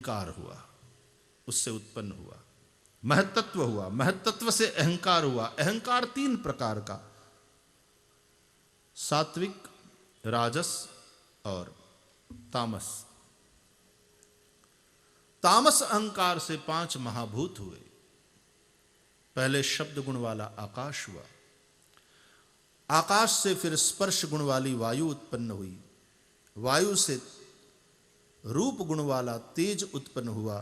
अहंकार हुआ, उससे उत्पन्न हुआ। महत्त्व हुआ, महत्त्व से अहंकार हुआ। अहंकार तीन प्रकार का, सात्विक, राजस और तामस। तामस अहंकार से 5 महाभूत हुए। पहले शब्द गुण वाला आकाश हुआ, आकाश से फिर स्पर्श गुण वाली वायु उत्पन्न हुई, वायु से रूप गुण वाला तेज उत्पन्न हुआ,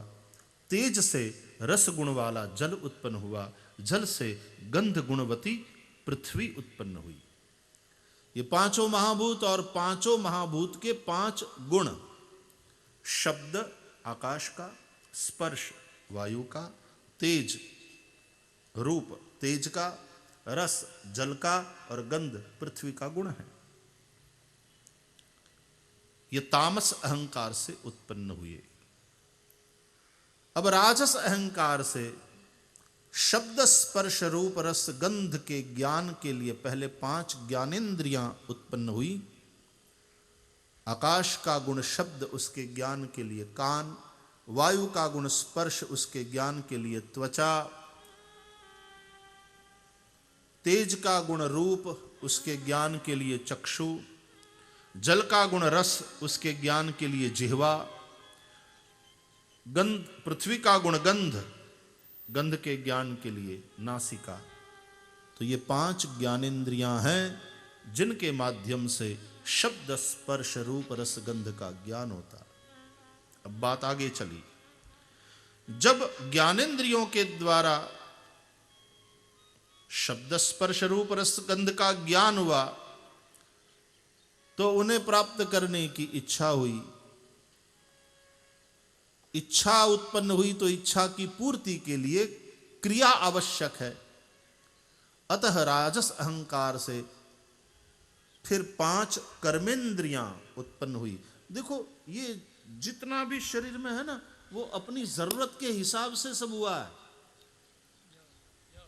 तेज से रस गुण वाला जल उत्पन्न हुआ, जल से गंध गुणवती पृथ्वी उत्पन्न हुई। ये पांचों महाभूत और पांचों महाभूत के 5 गुण, शब्द आकाश का, स्पर्श वायु का, तेज रूप तेज का, रस जल का और गंध पृथ्वी का गुण है। ये तामस अहंकार से उत्पन्न हुए। अब राजस अहंकार से शब्द स्पर्श रूप रस गंध के ज्ञान के लिए पहले 5 ज्ञानेंद्रियां उत्पन्न हुई। आकाश का गुण शब्द, उसके ज्ञान के लिए कान, वायु का गुण स्पर्श, उसके ज्ञान के लिए त्वचा, तेज का गुण रूप, उसके ज्ञान के लिए चक्षु, जल का गुण रस, उसके ज्ञान के लिए जिह्वा, गंध पृथ्वी का गुण गंध, गंध के ज्ञान के लिए नासिका। तो ये 5 ज्ञानेंद्रियां हैं जिनके माध्यम से शब्द स्पर्श रूप रस गंध का ज्ञान होता। अब बात आगे चली। जब ज्ञानेंद्रियों के द्वारा शब्द स्पर्श रूप रस गंध का ज्ञान हुआ तो उन्हें प्राप्त करने की इच्छा हुई। इच्छा उत्पन्न हुई तो इच्छा की पूर्ति के लिए क्रिया आवश्यक है। अतः राजस अहंकार से फिर 5 कर्मेंद्रियां उत्पन्न हुई। देखो, ये जितना भी शरीर में है ना, वो अपनी जरूरत के हिसाब से सब हुआ है।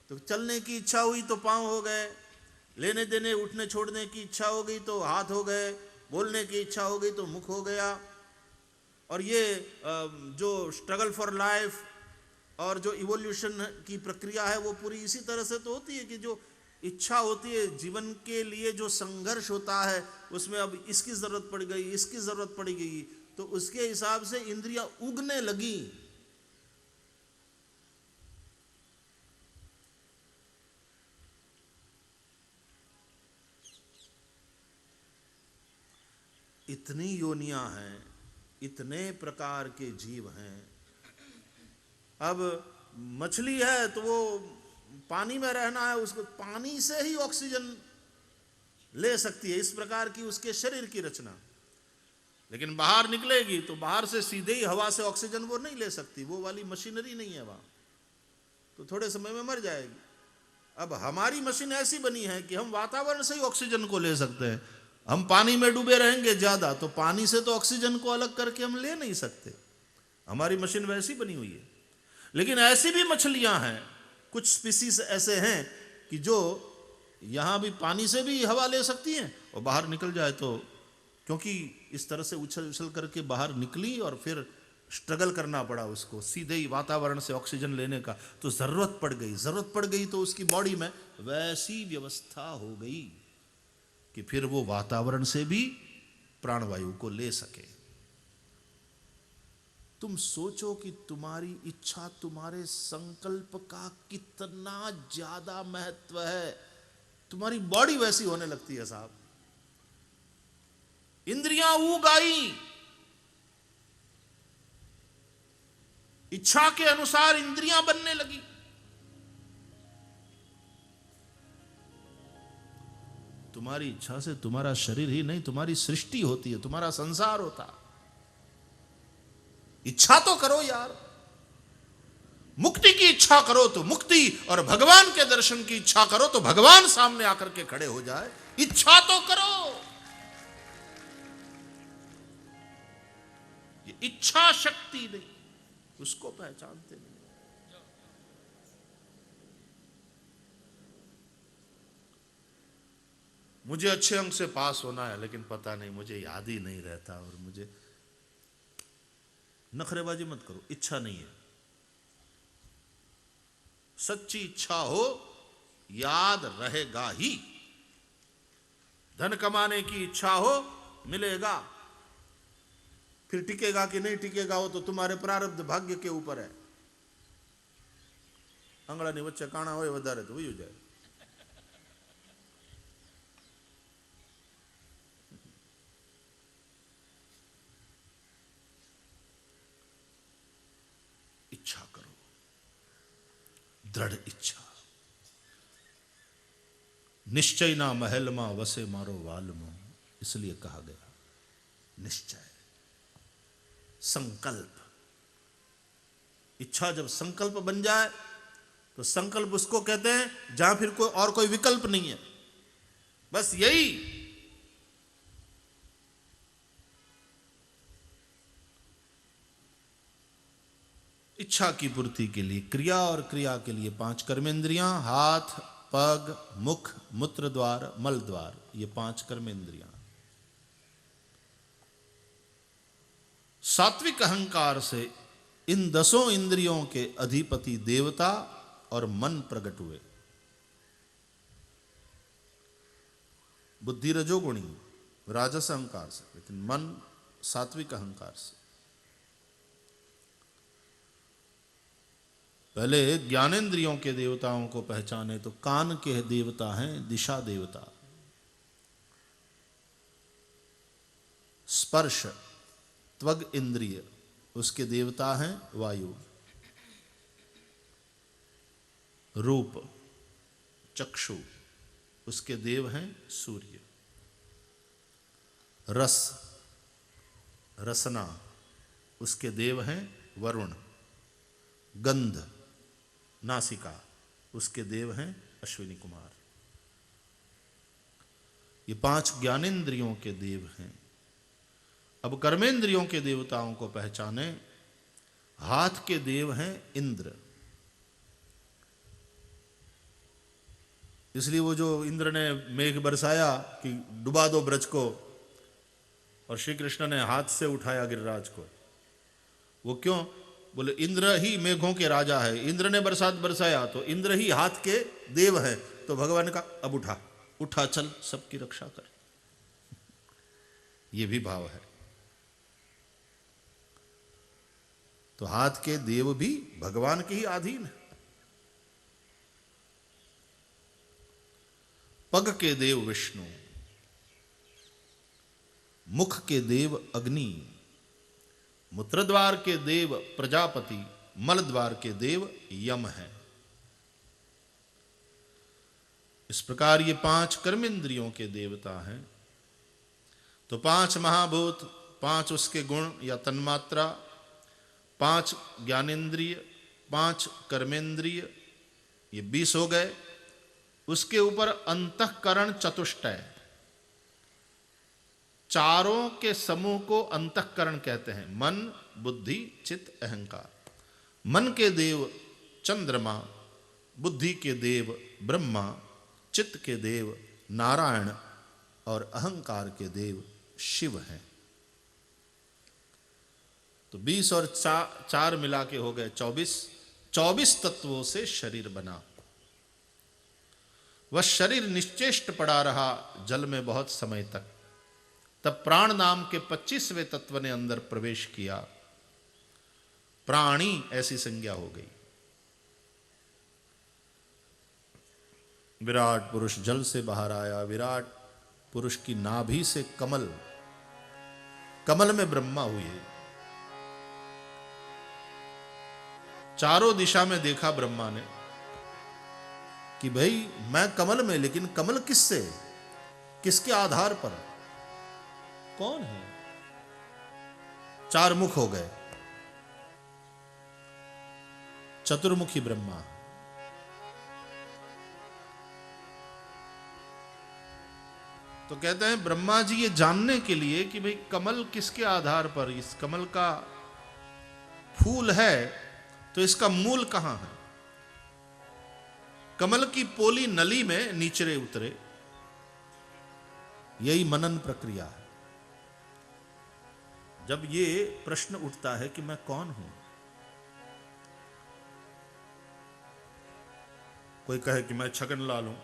तो चलने की इच्छा हुई तो पांव हो गए, लेने देने उठने छोड़ने की इच्छा हो गई तो हाथ हो गए, बोलने की इच्छा हो गई तो मुख हो गया। और ये जो स्ट्रगल फॉर लाइफ और जो इवोल्यूशन की प्रक्रिया है वो पूरी इसी तरह से तो होती है कि जो इच्छा होती है जीवन के लिए, जो संघर्ष होता है, उसमें अब इसकी जरूरत पड़ गई, इसकी जरूरत पड़ गई, तो उसके हिसाब से इंद्रियां उगने लगी। इतनी योनियां हैं, इतने प्रकार के जीव हैं। अब मछली है तो वो पानी में रहना है, उसको पानी से ही ऑक्सीजन ले सकती है, इस प्रकार की उसके शरीर की रचना। लेकिन बाहर निकलेगी तो बाहर से सीधे ही हवा से ऑक्सीजन वो नहीं ले सकती, वो वाली मशीनरी नहीं है वहां, तो थोड़े समय में मर जाएगी। अब हमारी मशीन ऐसी बनी है कि हम वातावरण से ही ऑक्सीजन को ले सकते हैं। हम पानी में डूबे रहेंगे ज्यादा तो पानी से तो ऑक्सीजन को अलग करके हम ले नहीं सकते, हमारी मशीन वैसी बनी हुई है। लेकिन ऐसी भी मछलियां हैं, कुछ स्पीसीज ऐसे हैं कि जो यहां भी पानी से भी हवा ले सकती हैं और बाहर निकल जाए तो, क्योंकि इस तरह से उछल उछल करके बाहर निकली और फिर स्ट्रगल करना पड़ा उसको सीधे ही वातावरण से ऑक्सीजन लेने का, तो जरूरत पड़ गई तो उसकी बॉडी में वैसी व्यवस्था हो गई कि फिर वो वातावरण से भी प्राणवायु को ले सके। तुम सोचो कि तुम्हारी इच्छा, तुम्हारे संकल्प का कितना ज्यादा महत्व है। तुम्हारी बॉडी वैसी होने लगती है साहब। इंद्रियां ऊब आई, इच्छा के अनुसार इंद्रियां बनने लगी। तुम्हारी इच्छा से तुम्हारा शरीर ही नहीं, तुम्हारी सृष्टि होती है, तुम्हारा संसार होता। इच्छा तो करो यार, मुक्ति की इच्छा करो तो मुक्ति, और भगवान के दर्शन की इच्छा करो तो भगवान सामने आकर के खड़े हो जाए। इच्छा तो करो। ये इच्छा शक्ति नहीं, उसको पहचानते नहीं। मुझे अच्छे अंक से पास होना है, लेकिन पता नहीं मुझे याद ही नहीं रहता, और मुझे नखरेबाजी मत करो, इच्छा नहीं है। सच्ची इच्छा हो याद रहेगा ही। धन कमाने की इच्छा हो मिलेगा, फिर टिकेगा कि नहीं टिकेगा वो तो तुम्हारे प्रारब्ध भाग्य के ऊपर है। आंगळानी वच्चे काणा होय वधारे तो वही जाए। इच्छा करो, दृढ़ इच्छा। निश्चय ना महल मा वसे मारो वालमो, इसलिए कहा गया निश्चय, संकल्प। इच्छा जब संकल्प बन जाए तो संकल्प उसको कहते हैं जहां फिर कोई और कोई विकल्प नहीं है, बस यही। इच्छा की पूर्ति के लिए क्रिया, और क्रिया के लिए 5 कर्मेंद्रियां, हाथ, पग, मुख, मूत्र द्वार, मल द्वार, ये 5 कर्मेंद्रियां। सात्विक अहंकार से इन 10 इंद्रियों के अधिपति देवता और मन प्रकट हुए। बुद्धि रजोगुणी राजस अहंकार से, लेकिन मन सात्विक अहंकार से। पहले ज्ञानेंद्रियों के देवताओं को पहचाने तो कान के देवता हैं दिशा देवता, स्पर्श त्वग इंद्रिय उसके देवता हैं वायु, रूप चक्षु उसके देव हैं सूर्य, रस रसना उसके देव हैं वरुण, गंध नासिका उसके देव हैं अश्विनी कुमार। ये 5 ज्ञानेंद्रियों के देव हैं। अब कर्मेंद्रियों के देवताओं को पहचाने। हाथ के देव हैं इंद्र, इसलिए वो जो इंद्र ने मेघ बरसाया कि डुबा दो ब्रज को, और श्री कृष्ण ने हाथ से उठाया गिरिराज को, वो क्यों? बोले इंद्र ही मेघों के राजा है, इंद्र ने बरसात बरसाया तो इंद्र ही हाथ के देव है। तो भगवान ने कहा अब उठा, उठा चल सबकी रक्षा कर। ये भी भाव है। तो हाथ के देव भी भगवान के ही अधीन है। पग के देव विष्णु, मुख के देव अग्नि, मूत्रद्वार के देव प्रजापति, मल द्वार के देव यम है। इस प्रकार ये 5 कर्मेंद्रियों के देवता हैं। तो 5 महाभूत, 5 उसके गुण या तन्मात्रा, 5 ज्ञानेंद्रिय, 5 कर्मेंद्रिय, ये 20 हो गए। उसके ऊपर अंतःकरण चतुष्टय, चारों के समूह को अंतःकरण कहते हैं। मन बुद्धि चित्त अहंकार। मन के देव चंद्रमा, बुद्धि के देव ब्रह्मा, चित्त के देव नारायण और अहंकार के देव शिव हैं। तो 20 और 4 मिला के हो गए 24। 24 तत्वों से शरीर बना। वह शरीर निश्चेष्ट पड़ा रहा जल में बहुत समय तक। तब प्राण नाम के 25वें तत्व ने अंदर प्रवेश किया। प्राणी ऐसी संज्ञा हो गई। विराट पुरुष जल से बाहर आया। विराट पुरुष की नाभि से कमल, कमल में ब्रह्मा हुए। चारों दिशा में देखा ब्रह्मा ने कि भाई मैं कमल में, लेकिन कमल किससे, किसके आधार पर, कौन है? 4 मुख हो गए। चतुर्मुखी ब्रह्मा। तो कहते हैं ब्रह्मा जी ये जानने के लिए कि भाई कमल किसके आधार पर, इस कमल का फूल है तो इसका मूल कहां है। कमल की पोली नली में नीचे उतरे। यही मनन प्रक्रिया है। जब ये प्रश्न उठता है कि मैं कौन हूं, कोई कहे कि मैं छगनलाल हूं,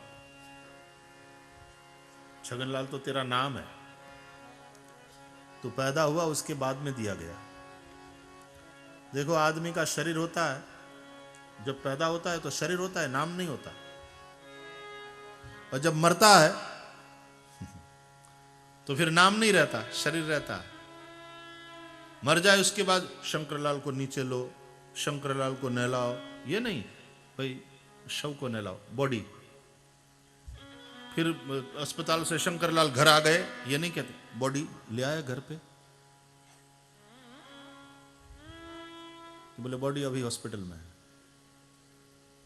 छगनलाल तो तेरा नाम है, तो पैदा हुआ उसके बाद में दिया गया। देखो आदमी का शरीर होता है, जब पैदा होता है तो शरीर होता है, नाम नहीं होता। और जब मरता है तो फिर नाम नहीं रहता, शरीर रहता है। मर जाए उसके बाद शंकरलाल को नीचे लो, शंकरलाल को नहलाओ, ये नहीं भाई, शव को नहलाओ, बॉडी। फिर अस्पताल से शंकरलाल घर आ गए, ये नहीं कहते, बॉडी ले आए घर पे, बोले बॉडी अभी हॉस्पिटल में है।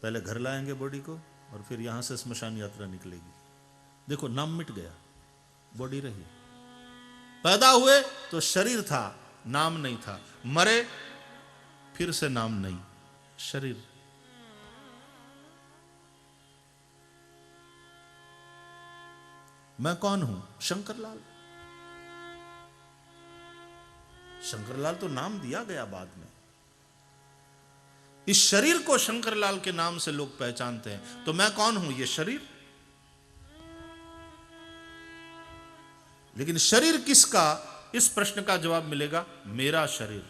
पहले घर लाएंगे बॉडी को और फिर यहां से स्मशान यात्रा निकलेगी। देखो नाम मिट गया, बॉडी रही। पैदा हुए तो शरीर था, नाम नहीं था। मरे फिर से नाम नहीं, शरीर। मैं कौन हूं? शंकरलाल। शंकरलाल तो नाम दिया गया बाद में। इस शरीर को शंकरलाल के नाम से लोग पहचानते हैं। तो मैं कौन हूं? ये शरीर। लेकिन शरीर किसका, इस प्रश्न का जवाब मिलेगा मेरा शरीर।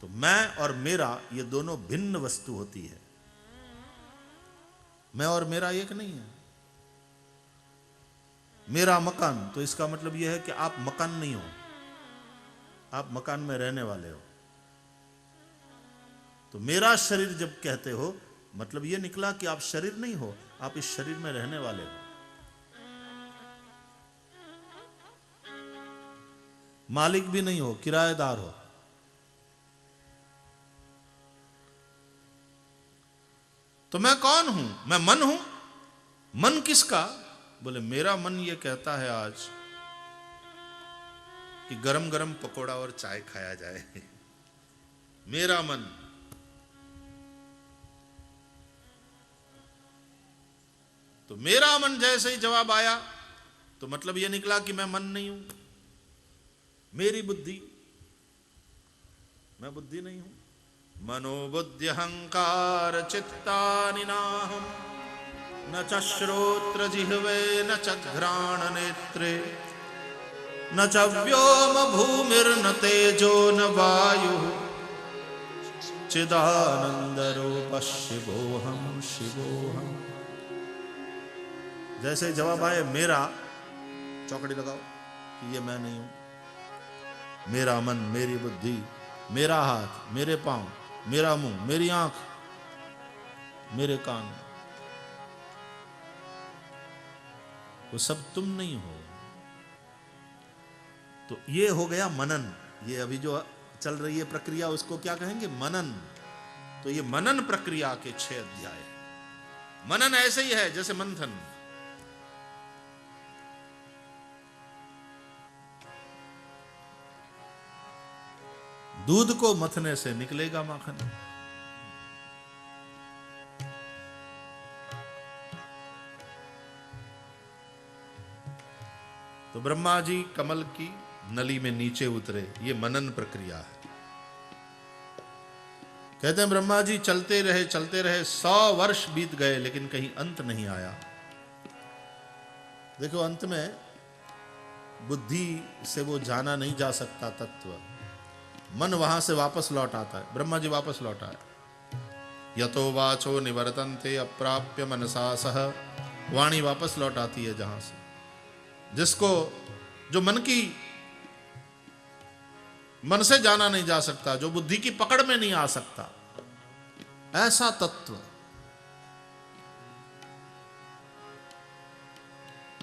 तो मैं और मेरा ये दोनों भिन्न वस्तु होती है। मैं और मेरा एक नहीं है। मेरा मकान, तो इसका मतलब यह है कि आप मकान नहीं हो, आप मकान में रहने वाले हो। तो मेरा शरीर जब कहते हो, मतलब यह निकला कि आप शरीर नहीं हो, आप इस शरीर में रहने वाले हो। मालिक भी नहीं हो, किराएदार हो। तो मैं कौन हूं? मैं मन हूं। मन किसका? बोले मेरा मन ये कहता है आज कि गरम गरम पकोड़ा और चाय खाया जाए। मेरा मन। तो मेरा मन जैसे ही जवाब आया तो मतलब यह निकला कि मैं मन नहीं हूं। मेरी बुद्धि, मैं बुद्धि नहीं हूं। मनोबुद्धि अहंकार चित्तानि नाहम्, न च श्रोत्र जिह्वे न च घ्राण नेत्रे, न च व्योम भूमिर्न तेजो न वायु, चिदानंद रूप शिवोहम शिवोहम। जैसे जवाब आए मेरा, चौकड़ी लगाओ कि ये मैं नहीं हूं। मेरा मन, मेरी बुद्धि, मेरा हाथ, मेरे पांव, मेरा मुंह, मेरी आंख, मेरे कान, वो सब तुम नहीं हो। तो ये हो गया मनन। ये अभी जो चल रही है प्रक्रिया, उसको क्या कहेंगे? मनन। तो ये मनन प्रक्रिया के 6 अध्याय। मनन ऐसे ही है जैसे मंथन। दूध को मथने से निकलेगा माखन। तो ब्रह्मा जी कमल की नली में नीचे उतरे, ये मनन प्रक्रिया है। कहते हैं ब्रह्मा जी चलते रहे 100 वर्ष बीत गए, लेकिन कहीं अंत नहीं आया। देखो अंत में बुद्धि से वो जाना नहीं जा सकता तत्व। मन वहां से वापस लौट आता है। ब्रह्मा जी वापस लौट आए। यतो वाचो निवर्तन्ते अप्राप्य मनसा सह। वाणी वापस लौट आती है जहां से, जिसको, जो मन से जाना नहीं जा सकता, जो बुद्धि की पकड़ में नहीं आ सकता, ऐसा तत्व।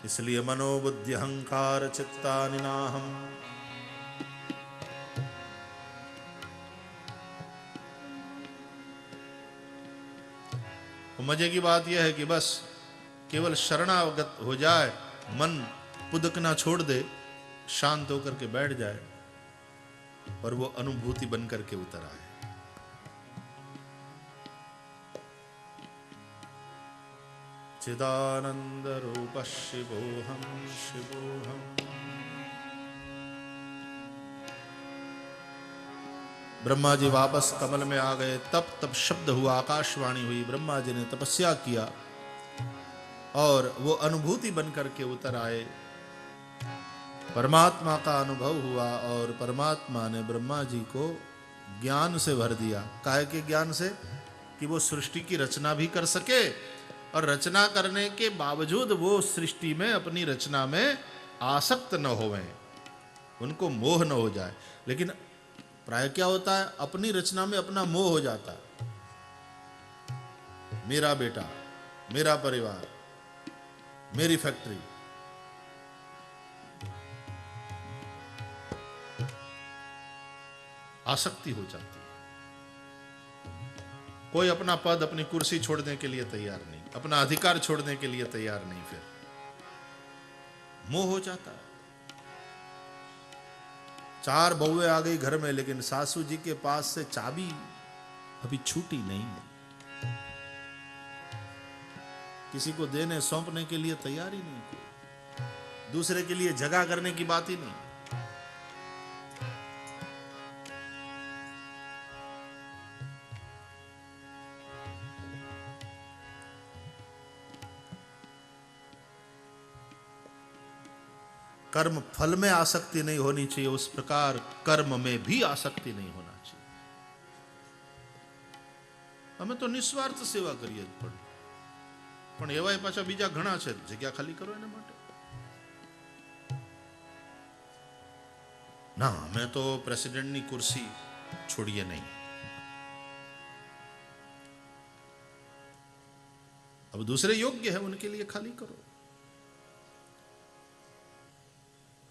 इसलिए मनोबुद्धि अहंकार चित्तानि नाहम्। मजे की बात यह है कि बस केवल शरणागत हो जाए, मन पुदकना छोड़ दे, शांत होकर के बैठ जाए और वो अनुभूति बन करके उतर आए। चिदानंद रूप शिवोहम शिवोहम। ब्रह्मा जी वापस कमल में आ गए। तब शब्द हुआ, आकाशवाणी हुई। ब्रह्मा जी ने तपस्या किया और वो अनुभूति बन करके उतर आए। परमात्मा का अनुभव हुआ और परमात्मा ने ब्रह्मा जी को ज्ञान से भर दिया। काहे के ज्ञान से? कि वो सृष्टि की रचना भी कर सके और रचना करने के बावजूद वो सृष्टि में, अपनी रचना में आसक्त न होवें, उनको मोह न हो जाए। लेकिन प्राय क्या होता है, अपनी रचना में अपना मोह हो जाता है। मेरा बेटा, मेरा परिवार, मेरी फैक्ट्री। आसक्ति हो जाती है। कोई अपना पद, अपनी कुर्सी छोड़ने के लिए तैयार नहीं, अपना अधिकार छोड़ने के लिए तैयार नहीं, फिर मोह हो जाता है। 4 बहुएं आ गई घर में, लेकिन सासू जी के पास से चाबी अभी छूटी नहीं, किसी को देने सौंपने के लिए तैयार ही नहीं, कोई दूसरे के लिए जगह करने की बात ही नहीं। कर्म फल में आसक्ति नहीं होनी चाहिए, उस प्रकार कर्म में भी आसक्ति नहीं होना चाहिए। हमें तो निस्वार्थ सेवा करिए पण एवा पाछा बीजा घणा छे, जग्या खाली करो एना माटे ना। हमें तो प्रेसिडेंट नी कुर्सी छोड़िए नहीं। अब दूसरे योग्य है, उनके लिए खाली करो,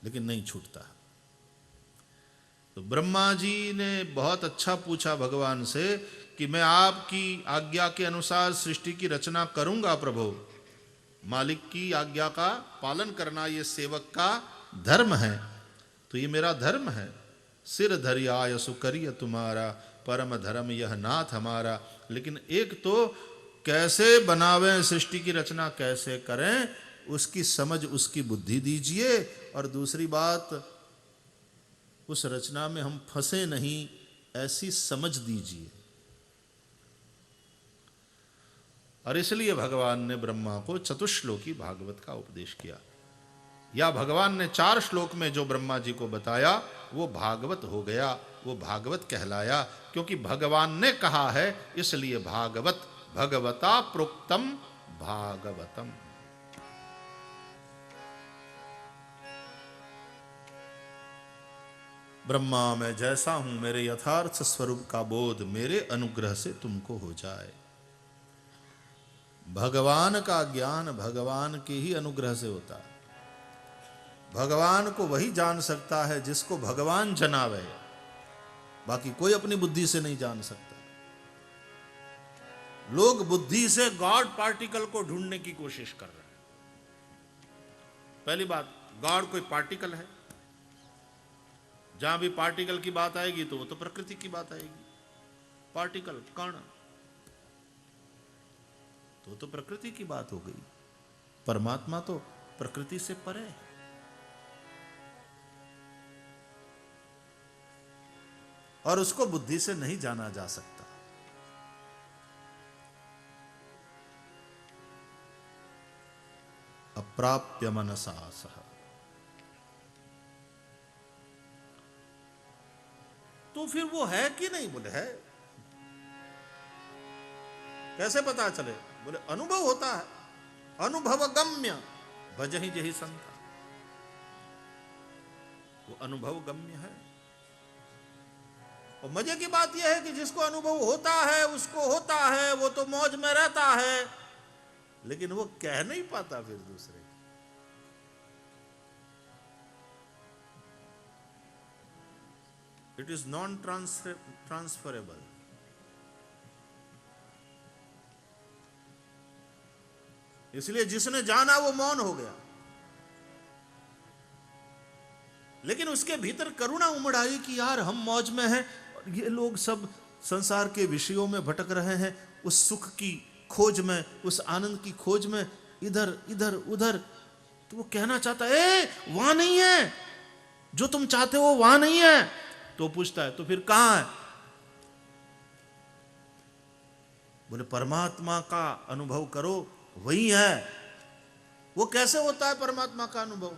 लेकिन नहीं छूटता। तो ब्रह्मा जी ने बहुत अच्छा पूछा भगवान से कि मैं आपकी आज्ञा के अनुसार सृष्टि की रचना करूंगा प्रभु। मालिक की आज्ञा का पालन करना ये सेवक का धर्म है, तो ये मेरा धर्म है। सिर धरि आयसु करिय तुम्हारा, परम धर्म यह नाथ हमारा। लेकिन एक तो कैसे बनावें, सृष्टि की रचना कैसे करें, उसकी समझ, उसकी बुद्धि दीजिए। और दूसरी बात, उस रचना में हम फंसे नहीं, ऐसी समझ दीजिए। और इसलिए भगवान ने ब्रह्मा को चतुश्लोकी भागवत का उपदेश किया, या भगवान ने 4 श्लोक में जो ब्रह्मा जी को बताया वो भागवत हो गया, वो भागवत कहलाया। क्योंकि भगवान ने कहा है, इसलिए भागवत, भगवता प्रोक्तम भागवतम। ब्रह्मा मैं जैसा हूं, मेरे यथार्थ स्वरूप का बोध मेरे अनुग्रह से तुमको हो जाए। भगवान का ज्ञान भगवान के ही अनुग्रह से होता है। भगवान को वही जान सकता है जिसको भगवान जनावे, बाकी कोई अपनी बुद्धि से नहीं जान सकता। लोग बुद्धि से गॉड पार्टिकल को ढूंढने की कोशिश कर रहे हैं। पहली बात, गॉड कोई पार्टिकल है? जहां भी पार्टिकल की बात आएगी तो वो तो प्रकृति की बात आएगी। पार्टिकल, कण, तो प्रकृति की बात हो गई। परमात्मा तो प्रकृति से परे है। और उसको बुद्धि से नहीं जाना जा सकता। अप्राप्य मनसा सह। तो फिर वो है कि नहीं? बोले है। कैसे पता चले? बोले अनुभव होता है, अनुभव गम्य भजहि जहि संता। वो अनुभव गम्य है। और मजे की बात यह है कि जिसको अनुभव होता है उसको होता है, वो तो मौज में रहता है, लेकिन वो कह नहीं पाता फिर दूसरे। It is non transferable. इसलिए जिसने जाना वो मौन हो गया, लेकिन उसके भीतर करुणा उमड़ आई कि यार हम मौज में हैं और ये लोग सब संसार के विषयों में भटक रहे हैं, उस सुख की खोज में, उस आनंद की खोज में, इधर इधर उधर। तो वो कहना चाहता है वहां नहीं है, जो तुम चाहते हो वहां नहीं है। तो पूछता है तो फिर कहां है? बोले परमात्मा का अनुभव करो, वही है। वो कैसे होता है परमात्मा का अनुभव?